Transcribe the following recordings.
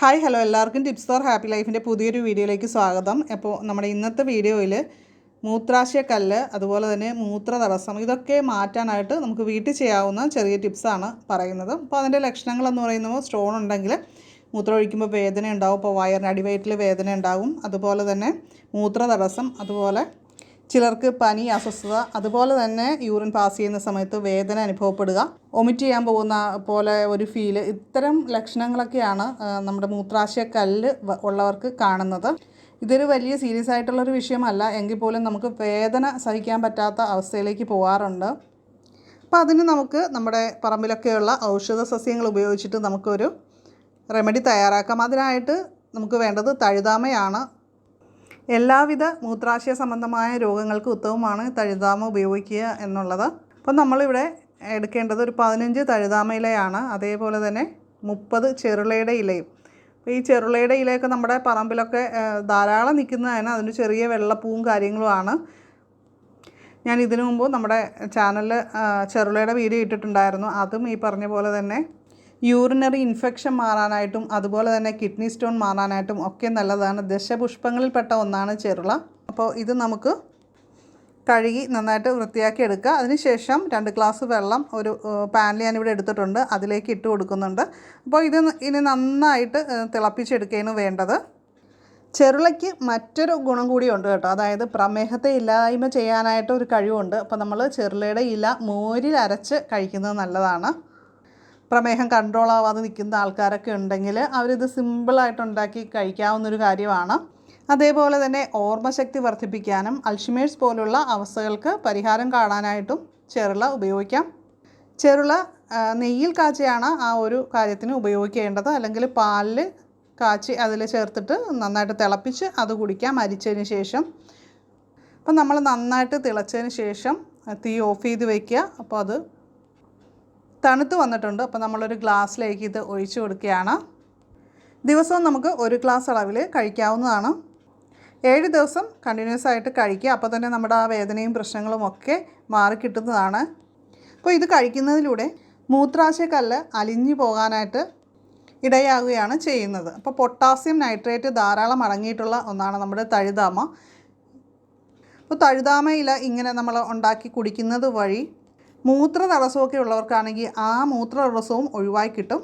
Hi hello എല്ലാവർക്കും tips four happy ലൈഫിൻ്റെ പുതിയൊരു വീഡിയോയിലേക്ക് സ്വാഗതം. അപ്പോൾ നമ്മുടെ ഇന്നത്തെ വീഡിയോയിൽ മൂത്രാശയക്കല്ല് അതുപോലെ തന്നെ മൂത്ര തടസ്സം ഇതൊക്കെ മാറ്റാനായിട്ട് നമുക്ക് വീട്ടിൽ ചെയ്യാവുന്ന ചെറിയ ടിപ്സാണ് പറയുന്നത്. അപ്പോൾ അതിൻ്റെ ലക്ഷണങ്ങളെന്ന് പറയുന്നത് സ്റ്റോൺ ഉണ്ടെങ്കിൽ മൂത്രം ഒഴിക്കുമ്പോൾ വേദന ഉണ്ടാവും, ഇപ്പോൾ വയറിന് അടിവയറ്റിൽ വേദന ഉണ്ടാവും, അതുപോലെ തന്നെ മൂത്ര തടസ്സം, അതുപോലെ ചിലർക്ക് പനി, അസ്വസ്ഥത, അതുപോലെ തന്നെ യൂറിൻ പാസ് ചെയ്യുന്ന സമയത്ത് വേദന അനുഭവപ്പെടുക, വൊമിറ്റ് ചെയ്യാൻ പോകുന്ന പോലെ ഒരു ഫീല്, ഇത്തരം ലക്ഷണങ്ങളൊക്കെയാണ് നമ്മുടെ മൂത്രാശയക്കല്ല് ഉള്ളവർക്ക് കാണുന്നത്. ഇതൊരു വലിയ സീരിയസ് ആയിട്ടുള്ളൊരു വിഷയമല്ല, എങ്കിൽ പോലും നമുക്ക് വേദന സഹിക്കാൻ പറ്റാത്ത അവസ്ഥയിലേക്ക് പോകാറുണ്ട്. അപ്പോൾ അതിന് നമുക്ക് നമ്മുടെ പറമ്പിലൊക്കെയുള്ള ഔഷധ സസ്യങ്ങൾ ഉപയോഗിച്ചിട്ട് നമുക്കൊരു റെമഡി തയ്യാറാക്കാം. അതിനായിട്ട് നമുക്ക് വേണ്ടത് തഴുതാമയാണ്. എല്ലാവിധ മൂത്രാശയ സംബന്ധമായ രോഗങ്ങൾക്ക് ഉത്തമമാണ് തഴുതാമ ഉപയോഗിക്കുക എന്നുള്ളത്. അപ്പോൾ നമ്മളിവിടെ എടുക്കേണ്ടത് ഒരു 15 തഴുതാമ ഇലയാണ്, അതേപോലെ തന്നെ 30 ചെറുളയുടെ ഇലയും. അപ്പോൾ ഈ ചെറുളയുടെ ഇലയൊക്കെ നമ്മുടെ പറമ്പിലൊക്കെ ധാരാളം നിൽക്കുന്നതാണ്. അതിന് ചെറിയ വെള്ളപ്പൂവും കാര്യങ്ങളുമാണ്. ഞാൻ ഇതിനു മുമ്പ് നമ്മുടെ ചാനലിൽ ചെറുളയുടെ വീഡിയോ ഇട്ടിട്ടുണ്ടായിരുന്നു. അതും ഈ പറഞ്ഞ പോലെ തന്നെ യൂറിനറി ഇൻഫെക്ഷൻ മാറാനായിട്ടും അതുപോലെ തന്നെ കിഡ്നി സ്റ്റോൺ മാറാനായിട്ടും ഒക്കെ നല്ലതാണ്. ദശപുഷ്പങ്ങളിൽപ്പെട്ട ഒന്നാണ് ചെറുള. അപ്പോൾ ഇത് നമുക്ക് കഴുകി നന്നായിട്ട് വൃത്തിയാക്കി എടുക്കുക. അതിനുശേഷം 2 ഗ്ലാസ് വെള്ളം ഒരു പാനിൽ ഞാനിവിടെ എടുത്തിട്ടുണ്ട്, അതിലേക്ക് ഇട്ട് കൊടുക്കുന്നുണ്ട്. അപ്പോൾ ഇത് ഇനി നന്നായിട്ട് തിളപ്പിച്ചെടുക്കുകയാണ് വേണ്ടത്. ചെറുളയ്ക്ക് മറ്റൊരു ഗുണം കൂടിയുണ്ട് കേട്ടോ, അതായത് പ്രമേഹത്തെ ഇല്ലായ്മ ചെയ്യാനായിട്ട് ഒരു കഴിവുണ്ട്. അപ്പോൾ നമ്മൾ ചെറുളയുടെ ഇല മോരിൽ അരച്ച് കഴിക്കുന്നത് നല്ലതാണ്. പ്രമേഹം കൺട്രോൾ ആവാതെ നിൽക്കുന്ന ആൾക്കാരൊക്കെ ഉണ്ടെങ്കിൽ അവരിത് സിമ്പിളായിട്ട് ഉണ്ടാക്കി കഴിക്കാവുന്നൊരു കാര്യമാണ്. അതേപോലെ തന്നെ ഓർമ്മശക്തി വർദ്ധിപ്പിക്കാനും അൽഷിമേഴ്സ് പോലുള്ള അവസ്ഥകൾക്ക് പരിഹാരം കാണാനായിട്ടും ചെറുള ഉപയോഗിക്കാം. ചെറുള നെയ്യിൽ കാച്ചിയാണ് ആ ഒരു കാര്യത്തിന് ഉപയോഗിക്കേണ്ടത്, അല്ലെങ്കിൽ പാലിൽ കാച്ചി അതിൽ ചേർത്തിട്ട് നന്നായിട്ട് തിളപ്പിച്ച് അത് കുടിക്കാം അരിച്ചതിന് ശേഷം. അപ്പം നമ്മൾ നന്നായിട്ട് തിളച്ചതിന് ശേഷം തീ ഓഫ് ചെയ്ത് വയ്ക്കുക. അപ്പോൾ അത് തണുത്ത് വന്നിട്ടുണ്ട്. അപ്പോൾ നമ്മളൊരു ഗ്ലാസ്സിലേക്ക് ഇത് ഒഴിച്ചു കൊടുക്കുകയാണ്. ദിവസവും നമുക്ക് 1 ഗ്ലാസ് അളവിൽ കഴിക്കാവുന്നതാണ്. 7 ദിവസം കണ്ടിന്യൂസ് ആയിട്ട് കഴിക്കുക. അപ്പോൾ തന്നെ നമ്മുടെ ആ വേദനയും പ്രശ്നങ്ങളും ഒക്കെ മാറിക്കിട്ടുന്നതാണ്. അപ്പോൾ ഇത് കഴിക്കുന്നതിലൂടെ മൂത്രാശയക്കല്ല് അലിഞ്ഞു പോകാനായിട്ട് ഇടയാകുകയാണ് ചെയ്യുന്നത്. അപ്പോൾ പൊട്ടാസ്യം നൈട്രേറ്റ് ധാരാളം അടങ്ങിയിട്ടുള്ള ഒന്നാണ് നമ്മുടെ തഴുതാമ. അപ്പോൾ തഴുതാമയില ഇങ്ങനെ നമ്മൾ ഉണ്ടാക്കി കുടിക്കുന്നത് വഴി മൂത്ര തടസ്സമൊക്കെ ഉള്ളവർക്കാണെങ്കിൽ ആ മൂത്ര തടസ്സവും ഒഴിവായി കിട്ടും.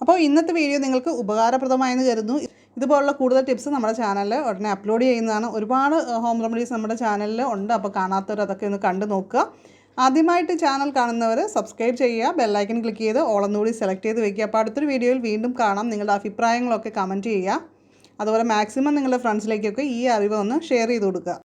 അപ്പോൾ ഇന്നത്തെ വീഡിയോ നിങ്ങൾക്ക് ഉപകാരപ്രദമായെന്ന് കരുതുന്നു. ഇതുപോലുള്ള കൂടുതൽ ടിപ്സ് നമ്മുടെ ചാനലിൽ ഉടനെ അപ്ലോഡ് ചെയ്യുന്നതാണ്. ഒരുപാട് ഹോം റെമഡീസ് നമ്മുടെ ചാനലിൽ ഉണ്ട്. അപ്പോൾ കാണാത്തവർ അതൊക്കെ ഒന്ന് കണ്ടു നോക്കുക. ആദ്യമായിട്ട് ചാനൽ കാണുന്നവർ സബ്സ്ക്രൈബ് ചെയ്യുക, ബെല്ലൈക്കൺ ക്ലിക്ക് ചെയ്ത് ഓളെന്നുകൂടി സെലക്ട് ചെയ്ത് വയ്ക്കുക. അപ്പോൾ അടുത്തൊരു വീഡിയോയിൽ വീണ്ടും കാണാം. നിങ്ങളുടെ അഭിപ്രായങ്ങളൊക്കെ കമൻറ്റ് ചെയ്യുക. അതുപോലെ മാക്സിമം നിങ്ങളുടെ ഫ്രണ്ട്സിലേക്കൊക്കെ ഈ അറിവ് ഒന്ന് ഷെയർ ചെയ്ത് കൊടുക്കുക.